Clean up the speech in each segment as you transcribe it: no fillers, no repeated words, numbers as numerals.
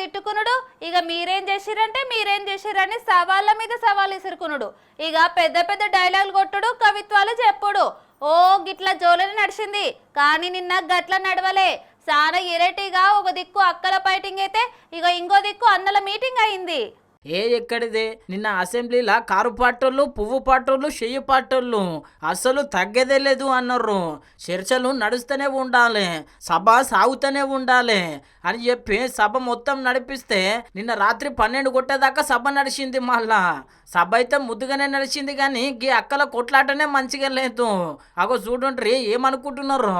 తిట్టుకునుడు, ఇక మీరేం చేసిరని సవాళ్ళ మీద సవాల్ ఇసురుకునుడు, ఇక పెద్ద పెద్ద డైలాగులు కొట్టుడు, కవిత్వాలు చెప్పుడు. ఓ గిట్ల జోలని నడిచింది, కానీ నిన్న గట్ల నడవలే. చాలా ఇరటిగా ఒక దిక్కు అక్కల ఫైటింగ్ అయితే ఇక ఇంకో దిక్కు అన్నల మీటింగ్ అయింది. ఎక్కడిదే నిన్న అసెంబ్లీలో కారు పాటోళ్ళు, పువ్వు పాటోళ్ళు, చెయ్యి పాటోళ్ళు అసలు తగ్గేదే లేదు అన్నారు. చర్చలు నడుస్తూనే ఉండాలి, సభ సాగుతూనే ఉండాలి అని చెప్పి సభ మొత్తం నడిపిస్తే నిన్న రాత్రి 12 కొట్టేదాకా సభ నడిచింది. మళ్ళా సభ అయితే ముద్దుగానే నడిచింది, కానీ ఈ అక్కల కొట్లాటనే మంచిగా లేదు. అగో చూడండి ఏమనుకుంటున్నారు.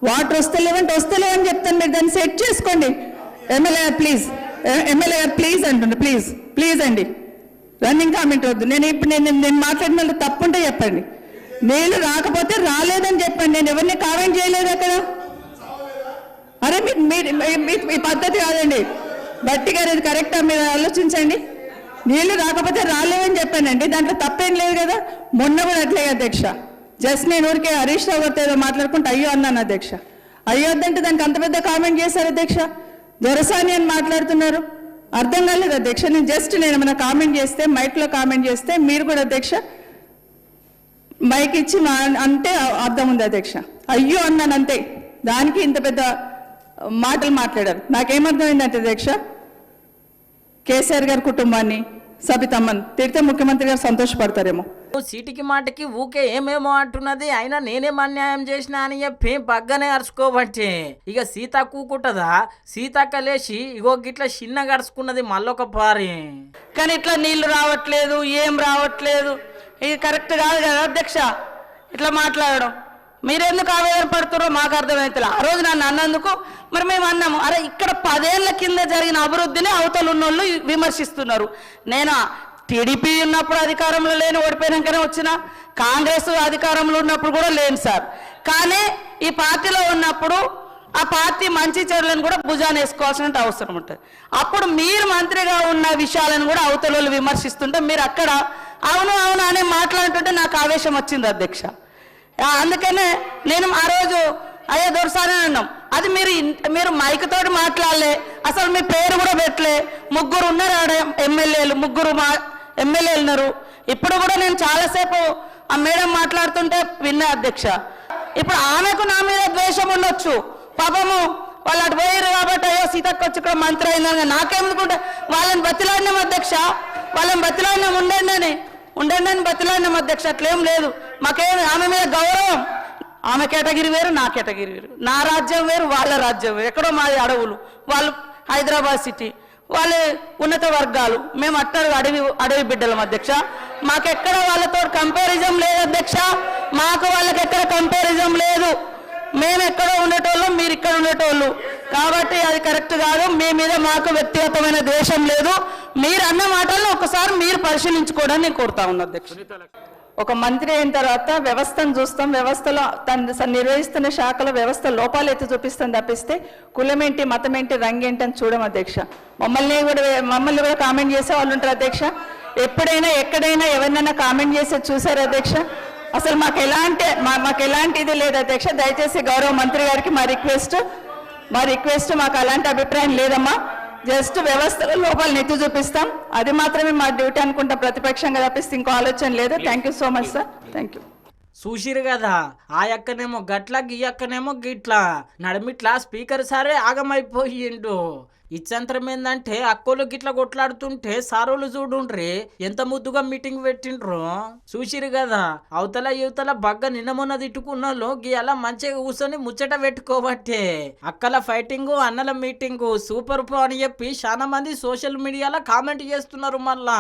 వాటర్ వస్తలేవని చెప్తాను, మీరు దాన్ని సెట్ చేసుకోండి. ఎమ్మెల్యే గారు ప్లీజ్ అంటుండే, ప్లీజ్ అండి, రన్నింగ్ కామెంట్ వద్దు. నేను మాట్లాడిన తప్పుంటే చెప్పండి. నీళ్ళు రాకపోతే రాలేదని చెప్పండి, నేను ఎవరిని కామెంట్ చేయలేదు అక్కడ. అరే మీ పద్ధతి కాదండి. బట్టి గారు ఇది కరెక్టా, మీరు ఆలోచించండి. నీళ్ళు రాకపోతే రాలేదని చెప్పానండి, దాంట్లో తప్పేం లేదు కదా. మొన్న కూడా అట్లే అధ్యక్ష, జస్ట్ నేను ఊరికే హరీష్ రావు గారితో ఏదో మాట్లాడుకుంటే అయ్యో అన్నాను అధ్యక్ష. అయ్యో వద్దంటే దానికి అంత పెద్ద కామెంట్ చేశారు అధ్యక్ష. దొరసాని అని మాట్లాడుతున్నారు, అర్థం కాలేదు అధ్యక్ష. నేను ఏమైనా కామెంట్ చేస్తే, మైక్లో కామెంట్ చేస్తే మీరు కూడా అధ్యక్ష మైక్ ఇచ్చి అంటే అర్థం ఉంది అధ్యక్ష. అయ్యో అన్నాను అంతే, దానికి ఇంత పెద్ద మాటలు మాట్లాడారు. నాకేమర్థమైందంటే అధ్యక్ష, కేసీఆర్ గారి కుటుంబాన్ని, సబితమ్మన్ తిడితే ముఖ్యమంత్రి గారు సంతోషపడతారేమో. సీటికి మాటకి ఊకే ఏమేమో అంటున్నది, అయినా నేనేం అన్యాయం చేసినా అని చెప్పి పగ్గనే అరుచుకోబట్టి ఇక సీత కూకుంటదా. సీతక్క లేచి ఇగో గిట్లా చిన్న గడుచుకున్నది మళ్ళొక పారి. కానీ ఇట్లా నీళ్లు రావట్లేదు, ఏం రావట్లేదు, ఇది కరెక్ట్ కాదు కదా అధ్యక్ష. ఇట్లా మాట్లాడడం మీరెందుకు ఆవేదన పడుతున్నారో మాకు అర్థమవుతుంది. ఆ రోజు నన్ను అన్నందుకు మరి మేము అన్నాము, అరే ఇక్కడ 10 ఏళ్ల కింద జరిగిన అభివృద్ధిని అవతలు ఉన్నోళ్ళు విమర్శిస్తున్నారు. నేను టీడీపీ ఉన్నప్పుడు అధికారంలో లేని, ఓడిపోయినాకనే వచ్చిన, కాంగ్రెస్ అధికారంలో ఉన్నప్పుడు కూడా లేను సార్. కానీ ఈ పార్టీలో ఉన్నప్పుడు ఆ పార్టీ మంచి చెడులను కూడా భుజాన్ని వేసుకోవాల్సిన అవసరం ఉంటుంది. అప్పుడు మీరు మంత్రిగా ఉన్న విషయాలను కూడా అవతల విమర్శిస్తుంటే మీరు అక్కడ అవును అనే మాట్లాడుతుంటే నాకు ఆవేశం వచ్చింది అధ్యక్ష. అందుకనే నేను ఆ రోజు అయ్యే దొరసానే అన్నాం. అది మీరు మైక్ తోటి మాట్లాడలే, అసలు మీ పేరు కూడా పెట్టలే. 3 ఉన్నారు ఆడ ఎమ్మెల్యేలు, 3 ఎమ్మెల్యేలు ఉన్నారు. ఇప్పుడు కూడా నేను చాలాసేపు ఆ మేడం మాట్లాడుతుంటే విన్నా అధ్యక్ష. ఇప్పుడు ఆమెకు నా మీద ద్వేషం ఉండొచ్చు, పాపము వాళ్ళు అటు పోయారు కాబట్టి అయ్యో సీతక్క వచ్చి ఇక్కడ మంత్రి అయిందని నాకేమనుకుంటే వాళ్ళని బతిలాడినాం అధ్యక్ష. వాళ్ళని బతిలాడినాం, ఉండండి అని బతిలాడినాం అధ్యక్ష. అట్లేం లేదు, మాకేం ఆమె మీద గౌరవం. ఆమె కేటగిరీ వేరు, నా కేటగిరీ వేరు, నా రాజ్యం వేరు, వాళ్ళ రాజ్యం వేరు. ఎక్కడో మాది అడవులు, వాళ్ళు హైదరాబాద్ సిటీ, వాళ్ళు ఉన్నత వర్గాలు, మేము అట్టరు అడవి బిడ్డలం అధ్యక్ష. మాకెక్కడ వాళ్ళతో కంపారిజం లేదు అధ్యక్ష, మాకు వాళ్ళకి ఎక్కడ కంపారిజం లేదు. మేము ఎక్కడో ఉండేటోళ్ళు, మీరు ఇక్కడ ఉండేటోళ్ళు, కాబట్టి అది కరెక్ట్ కాదు. మీ మీద మాకు వ్యక్తిగతమైన ద్వేషం లేదు. మీరు అన్న మాటలను ఒకసారి మీరు పరిశీలించుకోవడానికి నేను కోరుతా ఉన్నా అధ్యక్ష. ఒక మంత్రి అయిన తర్వాత వ్యవస్థను చూస్తాం, వ్యవస్థలో తను నిర్వహిస్తున్న శాఖలో వ్యవస్థ లోపాలు ఎత్తి చూపిస్తాం తప్పిస్తే కులమేంటి, మతమేంటి, రంగేంటి అని చూడం అధ్యక్ష. మమ్మల్ని కూడా కామెంట్ చేసే వాళ్ళు ఉంటారు అధ్యక్ష. ఎప్పుడైనా ఎక్కడైనా ఎవరినైనా కామెంట్ చేసే చూసారు అధ్యక్ష? అసలు మాకు ఎలాంటి ఇది లేదు అధ్యక్ష. దయచేసి గౌరవ మంత్రి గారికి మా రిక్వెస్ట్, మాకు అలాంటి అభిప్రాయం లేదమ్మా. జస్ట్ వ్యవస్థలో లోపాలను ఎత్తి చూపిస్తాం, అది మాత్రమే మా డ్యూటీ అనుకుంటాం, ప్రతిపక్షంగా తప్పిస్తే ఇంకో ఆలోచన లేదు. Thank you so much sir, thank you. చూసిరు కదా, ఆ అక్కనేమో గట్ల, ఈ అక్కనేమో గిట్లా, నడిమిట్లా స్పీకర్ సారే ఆగమైపోయిండు. ఇచ్చంతరం ఏందంటే అక్కోలు గిట్ల కొట్లాడుతుంటే సారోలు చూడుండ్రి ఎంత ముద్దుగా మీటింగ్ పెట్టిండ్రు. చూసిరు కదా, అవతల యువతల బగ్గ నిన్న మొన్న తిట్టుకున్నోళ్ళు అలా మంచిగా కూర్చొని ముచ్చట పెట్టుకోబట్టే అక్కల ఫైటింగు, అన్నల మీటింగు సూపర్ అని చెప్పి చాలా మంది సోషల్ మీడియాలో కామెంట్ చేస్తున్నారు మళ్ళా.